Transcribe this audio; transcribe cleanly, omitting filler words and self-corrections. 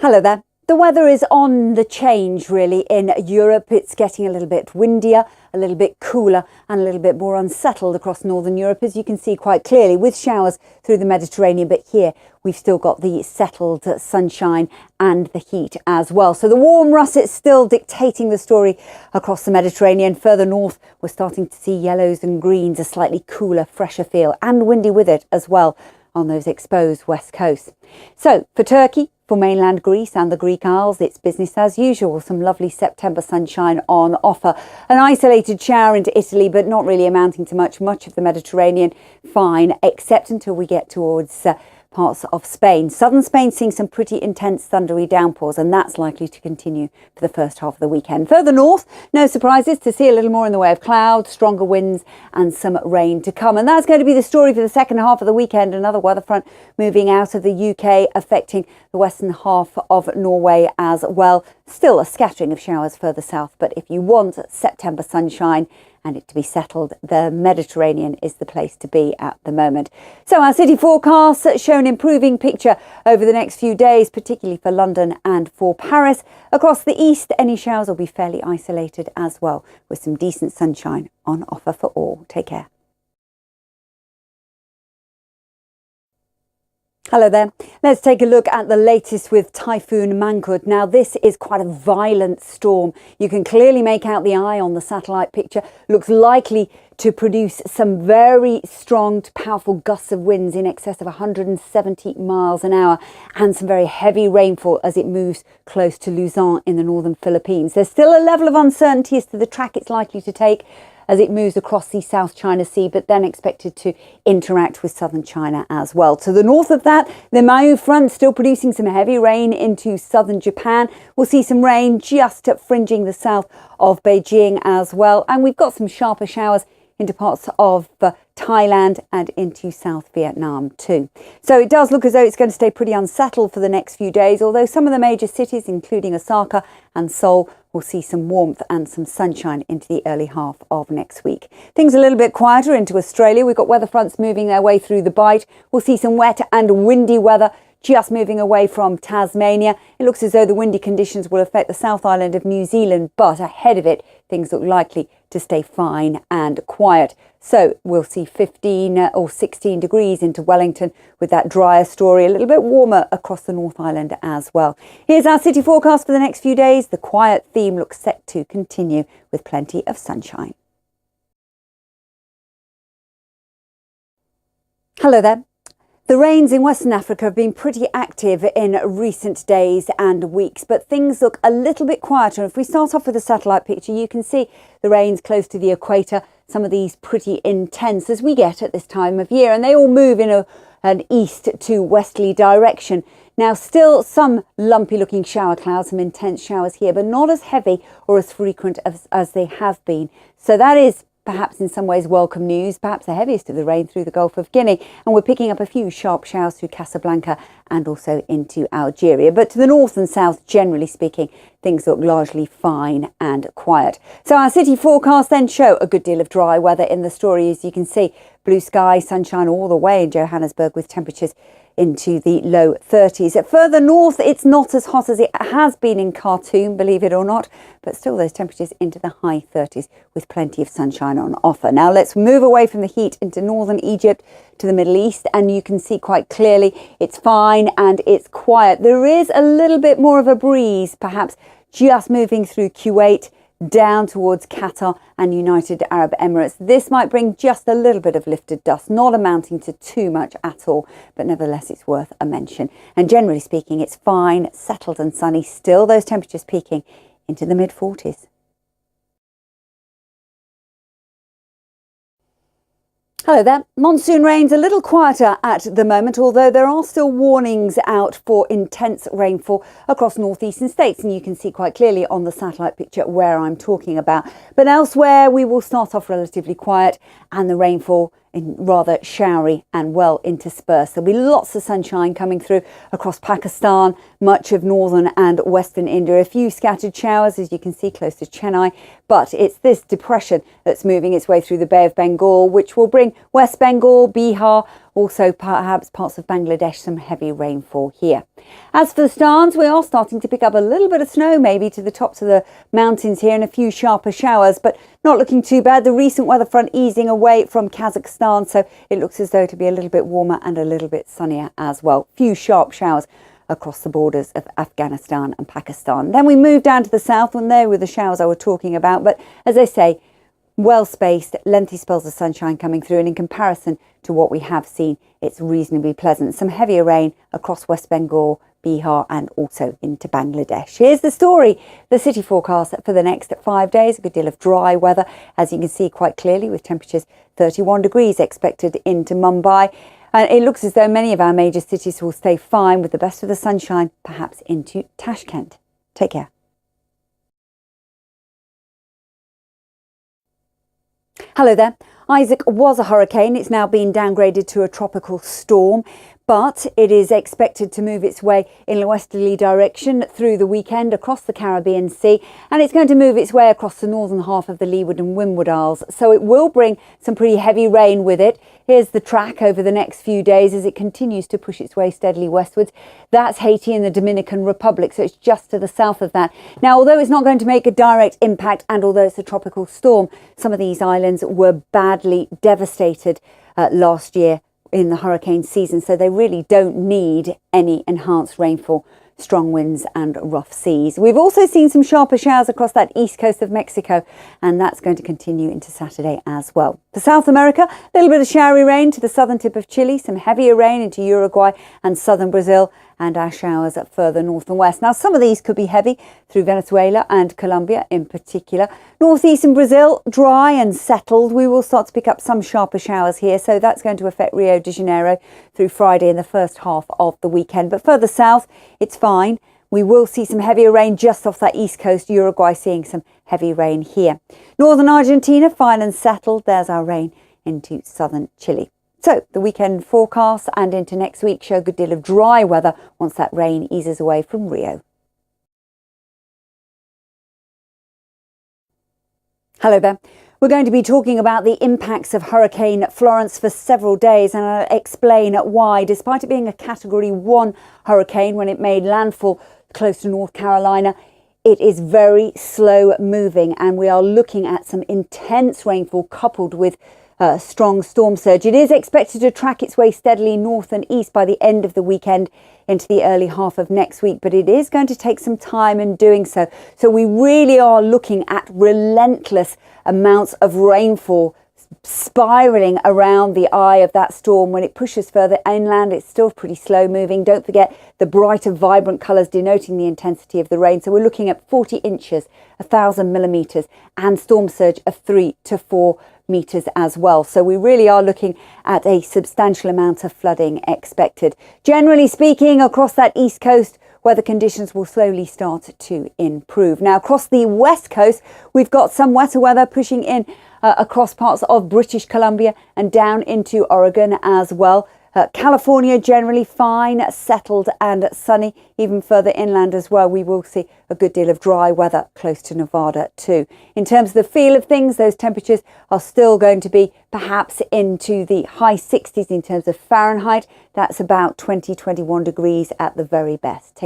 Hello there. The weather is on the change really in Europe. It's getting a little bit windier, a little bit cooler and a little bit more unsettled across northern Europe, as you can see quite clearly, with showers through the Mediterranean. But here we've still got the settled sunshine and the heat as well. So the warm russet still dictating the story across the Mediterranean. Further north, we're starting to see yellows and greens, a slightly cooler, fresher feel, and windy with it as well on those exposed west coasts. So for Turkey, for mainland Greece and the Greek Isles, it's business as usual. Some lovely September sunshine on offer. An isolated shower into Italy, but not really amounting to much. Much of the Mediterranean fine, except until we get towards parts of Spain. Southern Spain seeing some pretty intense thundery downpours, and that's likely to continue for the first half of the weekend. Further north, no surprises to see a little more in the way of clouds, stronger winds and some rain to come. And that's going to be the story for the second half of the weekend. Another weather front moving out of the UK, affecting the western half of Norway as well. Still a scattering of showers further south, but if you want September sunshine and it to be settled, the Mediterranean is the place to be at the moment. So our city forecasts show an improving picture over the next few days, particularly for London and for Paris. Across the east, any showers will be fairly isolated as well, with some decent sunshine on offer for all. Take care. Hello there. Let's take a look at the latest with Typhoon Mangkhut. Now, this is quite a violent storm. You can clearly make out the eye on the satellite picture. Looks likely to produce some very strong to powerful gusts of winds in excess of 170 miles an hour and some very heavy rainfall as it moves close to Luzon in the northern Philippines. There's still a level of uncertainty as to the track it's likely to take as it moves across the South China Sea, but then expected to interact with southern China as well. To the north of that, the Mayu front still producing some heavy rain into southern Japan. We'll see some rain just fringing the south of Beijing as well. And we've got some sharper showers into parts of Thailand and into South Vietnam too. So it does look as though it's going to stay pretty unsettled for the next few days, although some of the major cities, including Osaka and Seoul, will see some warmth and some sunshine into the early half of next week. Things a little bit quieter into Australia. We've got weather fronts moving their way through the Bight. We'll see some wet and windy weather just moving away from Tasmania. It looks as though the windy conditions will affect the South Island of New Zealand, but ahead of it, things look likely to stay fine and quiet. So we'll see 15 or 16 degrees into Wellington with that drier story, a little bit warmer across the North Island as well. Here's our city forecast for the next few days. The quiet theme looks set to continue with plenty of sunshine. Hello there. The rains in Western Africa have been pretty active in recent days and weeks, but things look a little bit quieter. If we start off with a satellite picture, you can see the rains close to the equator, some of these pretty intense as we get at this time of year, and they all move in an east to westerly direction. Now, still some lumpy looking shower clouds, some intense showers here, but not as heavy or as frequent as they have been. So that is perhaps in some ways welcome news, perhaps the heaviest of the rain through the Gulf of Guinea. And we're picking up a few sharp showers through Casablanca and also into Algeria. But to the north and south, generally speaking, things look largely fine and quiet. So our city forecasts then show a good deal of dry weather in the story. As you can see, blue sky, sunshine all the way in Johannesburg with temperatures into the low 30s. Further north, it's not as hot as it has been in Khartoum, believe it or not, but still those temperatures into the high 30s with plenty of sunshine on offer. Now let's move away from the heat into northern Egypt to the Middle East, and you can see quite clearly it's fine and it's quiet. There is a little bit more of a breeze, perhaps just moving through Kuwait, down towards Qatar and United Arab Emirates. This might bring just a little bit of lifted dust, not amounting to too much at all, but nevertheless it's worth a mention. And generally speaking, it's fine, settled and sunny. Still those temperatures peaking into the mid-40s. Hello there. Monsoon rain's a little quieter at the moment, although there are still warnings out for intense rainfall across northeastern states, and you can see quite clearly on the satellite picture where I'm talking about. But elsewhere we will start off relatively quiet and the rainfall rather showery and well interspersed. There'll be lots of sunshine coming through across Pakistan, much of northern and western India. A few scattered showers, as you can see, close to Chennai. But it's this depression that's moving its way through the Bay of Bengal, which will bring West Bengal, Bihar, Also, perhaps parts of Bangladesh, some heavy rainfall here. As for the stars, we are starting to pick up a little bit of snow, maybe to the tops of the mountains here, and a few sharper showers, but not looking too bad. The recent weather front easing away from Kazakhstan, so it looks as though it'll be a little bit warmer and a little bit sunnier as well. Few sharp showers across the borders of Afghanistan and Pakistan. Then we move down to the south, and there were the showers I was talking about, but as I say, well-spaced, lengthy spells of sunshine coming through, and in comparison to what we have seen, it's reasonably pleasant. Some heavier rain across West Bengal, Bihar and also into Bangladesh. Here's the story, the city forecast for the next 5 days. A good deal of dry weather, as you can see quite clearly, with temperatures 31 degrees expected into Mumbai. And it looks as though many of our major cities will stay fine, with the best of the sunshine perhaps into Tashkent. Take care. Hello there. Isaac was a hurricane. It's now been downgraded to a tropical storm, but it is expected to move its way in a westerly direction through the weekend across the Caribbean Sea, and it's going to move its way across the northern half of the Leeward and Windward Isles. So it will bring some pretty heavy rain with it. Here's the track over the next few days as it continues to push its way steadily westwards. That's Haiti and the Dominican Republic, so it's just to the south of that. Now, although it's not going to make a direct impact, and although it's a tropical storm, some of these islands were badly devastated last year in the hurricane season, so they really don't need any enhanced rainfall, strong winds and rough seas. We've also seen some sharper showers across that east coast of Mexico, and that's going to continue into Saturday as well. For South America, a little bit of showery rain to the southern tip of Chile, some heavier rain into Uruguay and southern Brazil, and our showers at further north and west. Now, some of these could be heavy through Venezuela and Colombia in particular. Northeastern Brazil, dry and settled. We will start to pick up some sharper showers here, so that's going to affect Rio de Janeiro through Friday in the first half of the weekend. But further south, it's fine. We will see some heavier rain just off that east coast. Uruguay seeing some heavy rain here. Northern Argentina, fine and settled. There's our rain into southern Chile. So the weekend forecast and into next week show a good deal of dry weather once that rain eases away from Rio. Hello there. We're going to be talking about the impacts of Hurricane Florence for several days, and I'll explain why. Despite it being a Category 1 hurricane when it made landfall close to North Carolina, it is very slow moving, and we are looking at some intense rainfall coupled with strong storm surge. It is expected to track its way steadily north and east by the end of the weekend into the early half of next week, but it is going to take some time in doing so. So we really are looking at relentless amounts of rainfall spiraling around the eye of that storm. When it pushes further inland, it's still pretty slow moving. Don't forget the brighter, vibrant colours denoting the intensity of the rain. So we're looking at 40 inches, 1,000 millimetres, and storm surge of 3 to 4 metres as well. So we really are looking at a substantial amount of flooding expected. Generally speaking, across that east coast, weather conditions will slowly start to improve. Now, across the west coast, we've got some wetter weather pushing in across parts of British Columbia and down into Oregon as well. California generally fine, settled and sunny. Even further inland as well, we will see a good deal of dry weather close to Nevada too. In terms of the feel of things, those temperatures are still going to be perhaps into the high 60s in terms of Fahrenheit. That's about 20, 21 degrees at the very best.